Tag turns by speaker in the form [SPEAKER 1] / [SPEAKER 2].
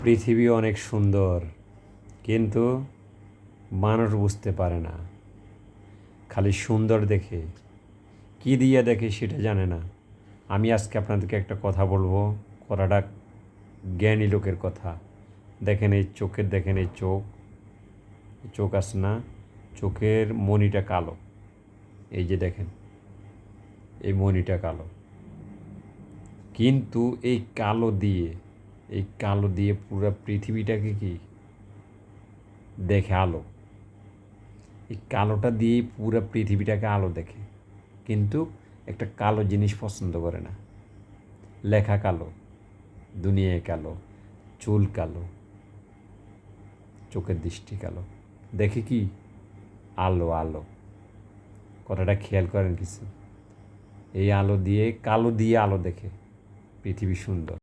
[SPEAKER 1] পৃথিবী অনেক সুন্দর, কিন্তু মানুষ বুঝতে পারে না। খালি সুন্দর দেখে, কী দিয়ে দেখে সেটা জানে না। আমি আজকে আপনাদেরকে একটা কথা বলবো, কথাটা জ্ঞানী লোকের কথা। দেখেন এই চোখের, দেখেন এই চোখ, চোখ আছে না, চোখের মণিটা কালো। এই যে দেখেন, এই মণিটা কালো, কিন্তু এই কালো দিয়ে পুরো পৃথিবীটাকে কি দেখে আলো। এই কালোটা দিয়েই পুরো পৃথিবীটাকে আলো দেখে, কিন্তু একটা কালো জিনিস পছন্দ করে না। লেখা কালো, দুনিয়ায় কালো, চুল কালো, চোখের দৃষ্টি কালো, দেখে কি আলো আলো। কথাটা খেয়াল করেন কিছু, এই আলো দিয়ে, কালো দিয়ে আলো দেখে পৃথিবী সুন্দর।